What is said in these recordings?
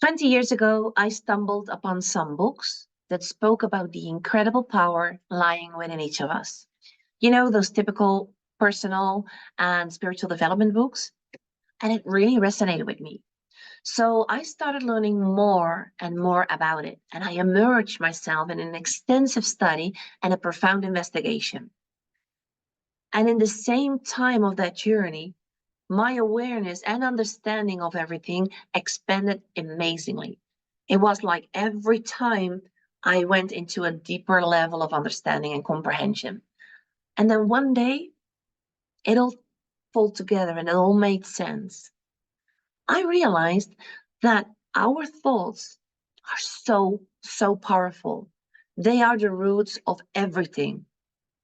20 years ago, I stumbled upon some books that spoke about the incredible power lying within each of us. You know, those typical personal and spiritual development books. And it really resonated with me. So I started learning more and more about it. And I immersed myself in an extensive study and a profound investigation. And in the same time of that journey, my awareness and understanding of everything expanded amazingly. It was like every time I went into a deeper level of understanding and comprehension. And then one day, it all fell together and it all made sense. I realized that our thoughts are so powerful. They are the roots of everything.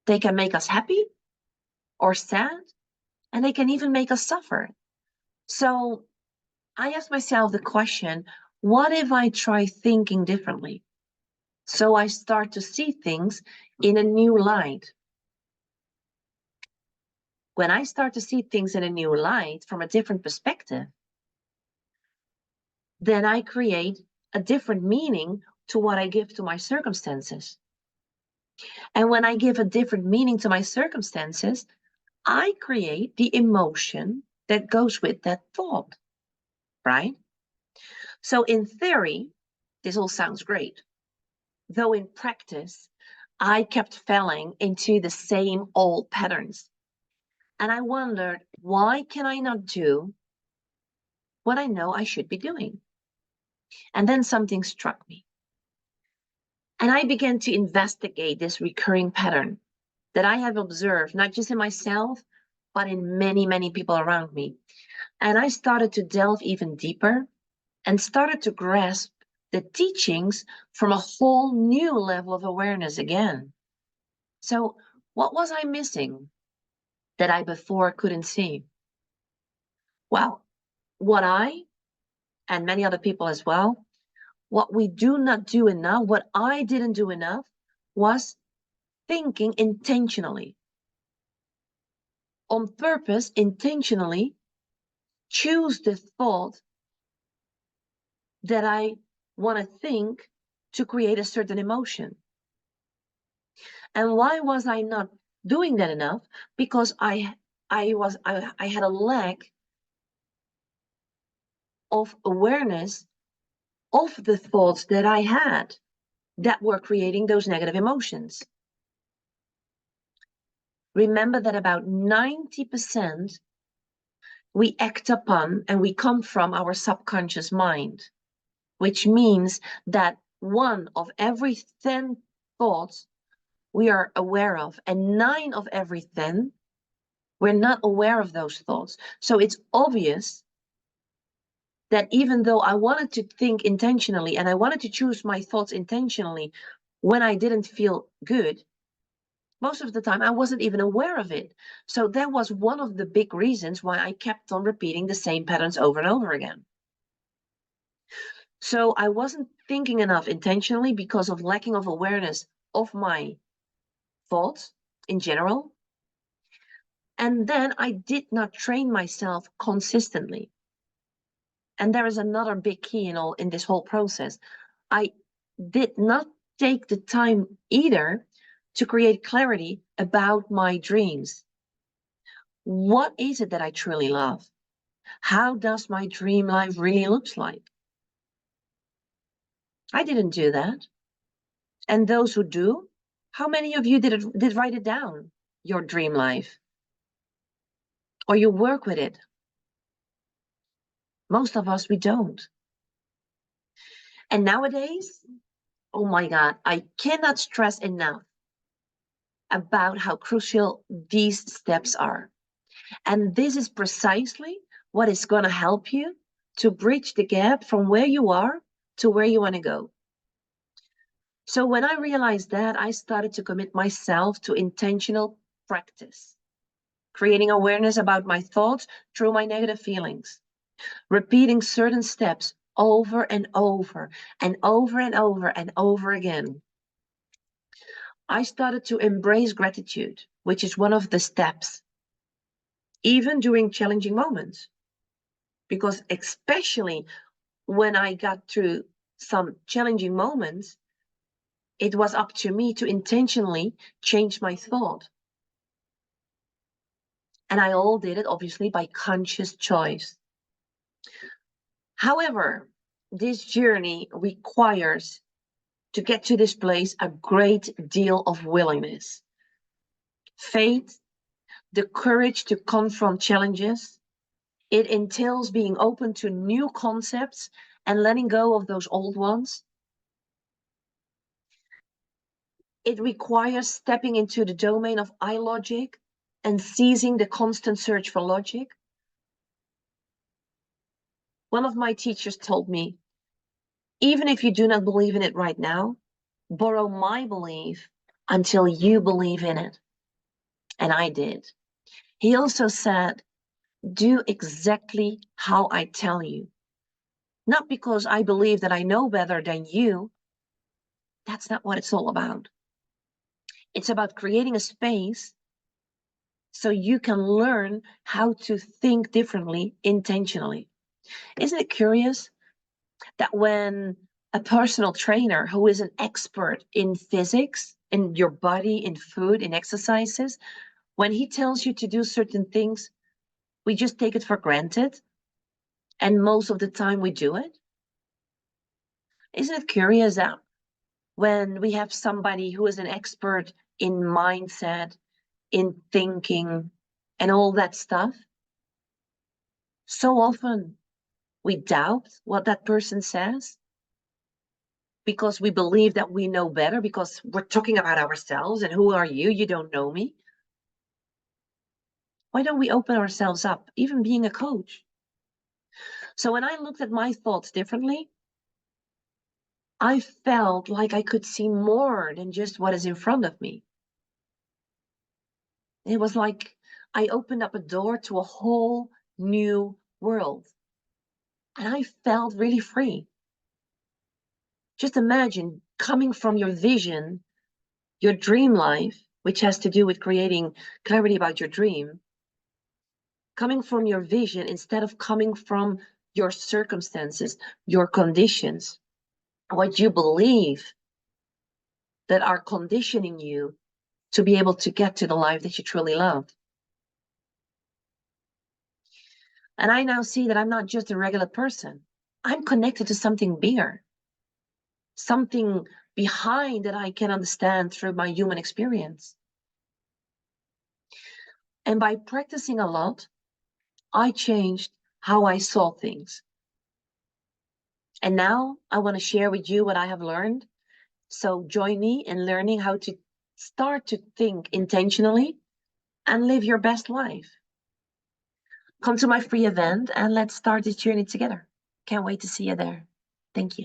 They can make us happy or sad, and they can even make us suffer. So I asked myself the question, what if I try thinking differently? So I start to see things in a new light. When I start to see things in a new light from a different perspective, then I create a different meaning to what I give to my circumstances. And when I give a different meaning to my circumstances, I create the emotion that goes with that thought, right? So in theory, this all sounds great. Though in practice, I kept falling into the same old patterns. And I wondered, why can I not do what I know I should be doing? And then something struck me. And I began to investigate this recurring pattern that I have observed, not just in myself, but in many people around me. And I started to delve even deeper and started to grasp the teachings from a whole new level of awareness again. So what was I missing that I before couldn't see? Well, what I and many other people as well, what we do not do enough, what I didn't do enough was thinking intentionally. On purpose, intentionally choose the thought that I want to think to create a certain emotion. And why was I not doing that enough? Because I had a lack of awareness of the thoughts that I had that were creating those negative emotions. Remember that about 90% we act upon and we come from our subconscious mind, which means that 1 of every 10 thoughts we are aware of, and 9 of every 10 we're not aware of those thoughts. So it's obvious that even though I wanted to think intentionally and I wanted to choose my thoughts intentionally when I didn't feel good, most of the time I wasn't even aware of it. So that was one of the big reasons why I kept on repeating the same patterns over and over again. So I wasn't thinking enough intentionally because of lacking of awareness of my thoughts in general. And then I did not train myself consistently. And there is another big key in this whole process. I did not take the time either to create clarity about my dreams. What is it that I truly love? How does my dream life really look like? I didn't do that. And those who do, how many of you did write it down, your dream life? Or you work with it? Most of us, we don't. And nowadays, oh my God, I cannot stress enough about how crucial these steps are. And this is precisely what is going to help you to bridge the gap from where you are to where you want to go. So when I realized that, I started to commit myself to intentional practice, creating awareness about my thoughts through my negative feelings, repeating certain steps over and over and over and over and over again. I started to embrace gratitude, which is one of the steps, even during challenging moments. Because especially when I got through some challenging moments, it was up to me to intentionally change my thought. And I all did it, obviously, by conscious choice. However, this journey requires, to get to this place, a great deal of willingness, faith, the courage to confront challenges. It entails being open to new concepts and letting go of those old ones. It requires stepping into the domain of I logic and ceasing the constant search for logic. One of my teachers told me, even if you do not believe in it right now, borrow my belief until you believe in it. And I did. He also said, do exactly how I tell you. Not because I believe that I know better than you. That's not what it's all about. It's about creating a space so you can learn how to think differently intentionally. Isn't it curious that when a personal trainer who is an expert in physics, in your body, in food, in exercises, when he tells you to do certain things, we just take it for granted, and most of the time we do it? Isn't it curious that when we have somebody who is an expert in mindset, in thinking, and all that stuff, so often we doubt what that person says because we believe that we know better, because we're talking about ourselves, and who are you? You don't know me. Why don't we open ourselves up, even being a coach? So when I looked at my thoughts differently, I felt like I could see more than just what is in front of me. It was like I opened up a door to a whole new world. And I felt really free. Just imagine coming from your vision, your dream life, which has to do with creating clarity about your dream, coming from your vision instead of coming from your circumstances, your conditions, what you believe that are conditioning you to be able to get to the life that you truly love. And I now see that I'm not just a regular person. I'm connected to something bigger, something behind that I can understand through my human experience. And by practicing a lot, I changed how I saw things. And now I want to share with you what I have learned. So join me in learning how to start to think intentionally and live your best life. Come to my free event and let's start this journey together. Can't wait to see you there. Thank you.